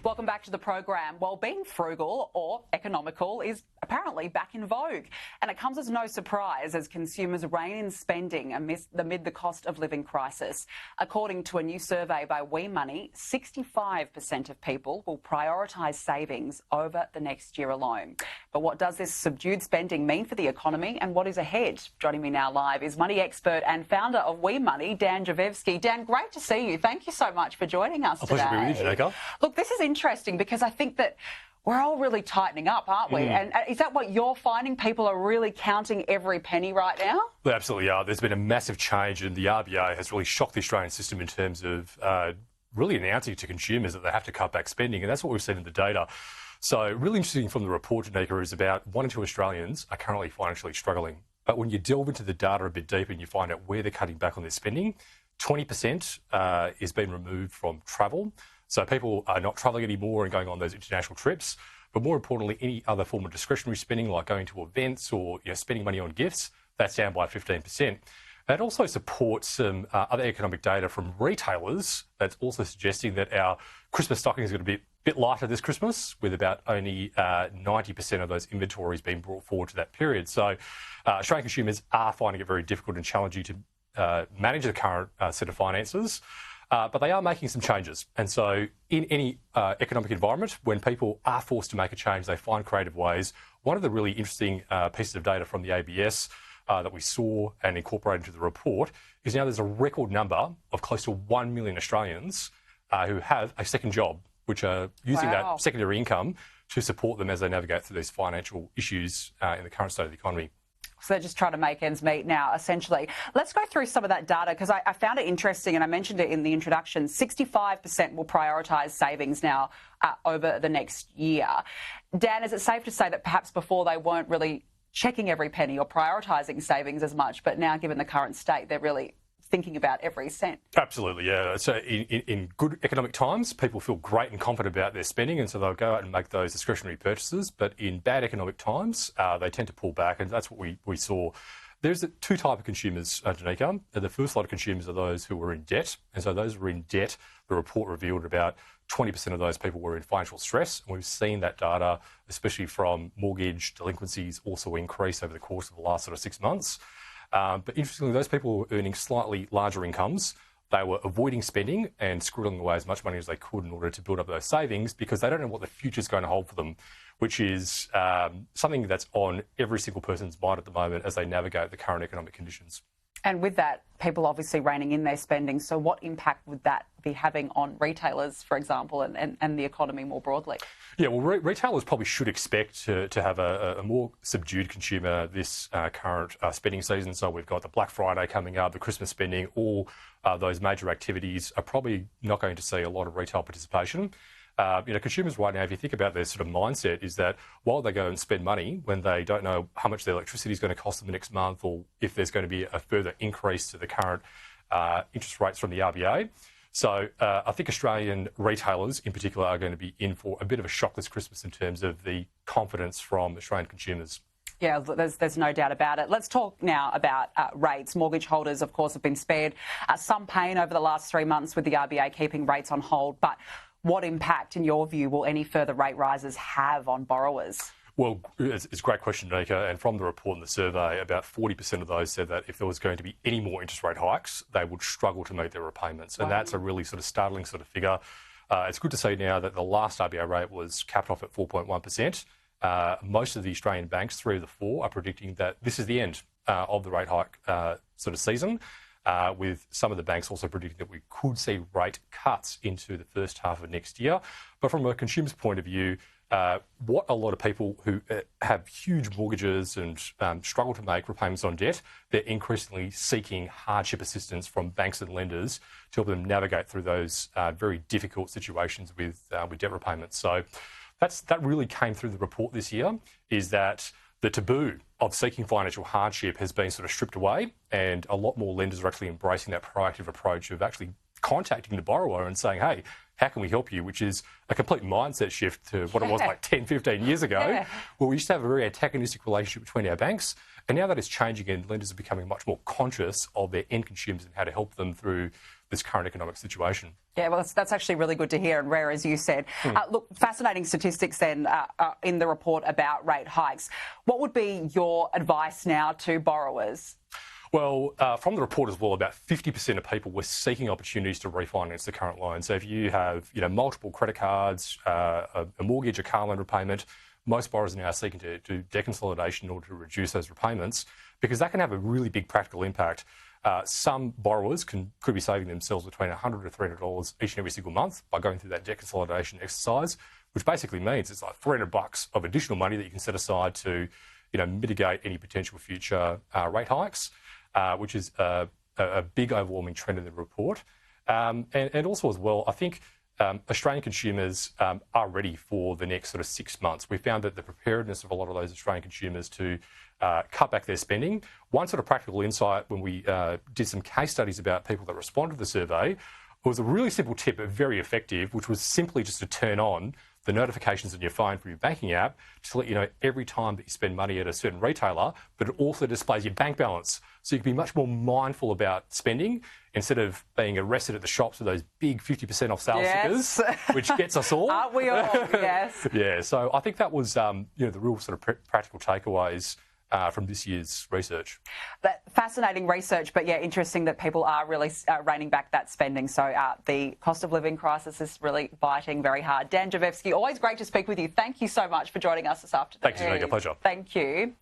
Welcome back to the program. Well, being frugal or economical is apparently back in vogue, and it comes as no surprise as consumers rein in spending amid the cost of living crisis. According to a new survey by WeMoney, 65% of people will prioritise savings over the next year alone. But what does this subdued spending mean for the economy, and what is ahead? Joining me now live is money expert and founder of WeMoney, Dan Jurevski. Dan, great to see you. Thank you so much for joining us today. Pleasure to be with you, Jacob. Look, this is interesting because I think that we're all really tightening up, aren't we? And is that what you're finding? People are really counting every penny right now? They absolutely are. There's been a massive change, and the RBA has really shocked the Australian system in terms of really announcing to consumers that they have to cut back spending, and that's what we've seen in the data. So really interesting from the report, Janika, is about 1 in 2 Australians are currently financially struggling. But when you delve into the data a bit deeper and you find out where they're cutting back on their spending, 20% is being removed from travel. So people are not travelling anymore and going on those international trips. But more importantly, any other form of discretionary spending, like going to events or spending money on gifts, that's down by 15%. That also supports some other economic data from retailers that's also suggesting that our Christmas stocking is going to be a bit lighter this Christmas, with about only 90% of those inventories being brought forward to that period. So Australian consumers are finding it very difficult and challenging to manage the current set of finances. But they are making some changes. And so in any economic environment, when people are forced to make a change, they find creative ways. One of the really interesting pieces of data from the ABS that we saw and incorporated into the report is now there's a record number of close to 1 million Australians who have a second job, which are using that secondary income to support them as they navigate through these financial issues in the current state of the economy. So they're just trying to make ends meet now, essentially. Let's go through some of that data, because I found it interesting, and I mentioned it in the introduction. 65% will prioritise savings now over the next year. Dan, is it safe to say that perhaps before they weren't really checking every penny or prioritising savings as much, but now, given the current state, they're really thinking about every cent? Absolutely, yeah. So in good economic times, people feel great and confident about their spending, and so they'll go out and make those discretionary purchases. But in bad economic times, they tend to pull back, and that's what we saw. There's two types of consumers, Janika. The first lot of consumers are those who were in debt, and so those who were in debt, the report revealed about 20% of those people were in financial stress, and we've seen that data, especially from mortgage delinquencies, also increase over the course of the last sort of 6 months. But interestingly, those people were earning slightly larger incomes. They were avoiding spending and scribbling away as much money as they could in order to build up those savings, because they don't know what the future is going to hold for them, which is something that's on every single person's mind at the moment as they navigate the current economic conditions. And with that, people obviously reining in their spending. So what impact would that be having on retailers, for example, and the economy more broadly? Yeah, well, retailers probably should expect to have a more subdued consumer this current spending season. So we've got the Black Friday coming up, the Christmas spending, all those major activities are probably not going to see a lot of retail participation. Consumers right now, if you think about their sort of mindset, is that while they go and spend money when they don't know how much their electricity is going to cost them the next month, or if there's going to be a further increase to the current interest rates from the RBA. So I think Australian retailers in particular are going to be in for a bit of a shock this Christmas in terms of the confidence from Australian consumers. Yeah, there's no doubt about it. Let's talk now about rates. Mortgage holders, of course, have been spared some pain over the last 3 months with the RBA keeping rates on hold. But what impact, in your view, will any further rate rises have on borrowers? Well, it's a great question, Nika, and from the report and the survey, about 40% of those said that if there was going to be any more interest rate hikes, they would struggle to meet their repayments. And that's a really sort of startling sort of figure. It's good to see now that the last RBA rate was capped off at 4.1%. Most of the Australian banks, 3 of the 4, are predicting that this is the end of the rate hike sort of season, with some of the banks also predicting that we could see rate cuts into the first half of next year. But from a consumer's point of view, what a lot of people who have huge mortgages and struggle to make repayments on debt, they're increasingly seeking hardship assistance from banks and lenders to help them navigate through those very difficult situations with debt repayments. So that really came through the report this year, is that the taboo of seeking financial hardship has been sort of stripped away, and a lot more lenders are actually embracing that proactive approach of actually contacting the borrower and saying, hey, how can we help you? Which is a complete mindset shift to what it was like 10, 15 years ago, where we used to have a very antagonistic relationship between our banks. And now that it's changing and lenders are becoming much more conscious of their end consumers and how to help them through this current economic situation. Yeah, well, that's actually really good to hear and rare, as you said. Look, fascinating statistics then in the report about rate hikes. What would be your advice now to borrowers? Well, from the report as well, about 50% of people were seeking opportunities to refinance the current loan. So if you have, multiple credit cards, a mortgage, a car loan repayment, most borrowers are now seeking to do debt consolidation in order to reduce those repayments, because that can have a really big practical impact. Some borrowers could be saving themselves between $100 to $300 each and every single month by going through that debt consolidation exercise, which basically means it's like $300 of additional money that you can set aside to, mitigate any potential future rate hikes, which is a big overwhelming trend in the report. And also as well, I think Australian consumers are ready for the next sort of 6 months. We found that the preparedness of a lot of those Australian consumers to cut back their spending. One sort of practical insight when we did some case studies about people that responded to the survey was a really simple tip, but very effective, which was simply just to turn on the notifications on your phone from your banking app to let you know every time that you spend money at a certain retailer, but it also displays your bank balance. So you can be much more mindful about spending instead of being arrested at the shops with those big 50% off sale stickers, which gets us all. Aren't we all? Yes. Yeah, so I think that was, the real sort of practical takeaways from this year's research. Fascinating research, but yeah, interesting that people are really reining back that spending. So the cost of living crisis is really biting very hard. Dan Jurevski, always great to speak with you. Thank you so much for joining us this afternoon. Thank you, Zuniga. Pleasure. Thank you.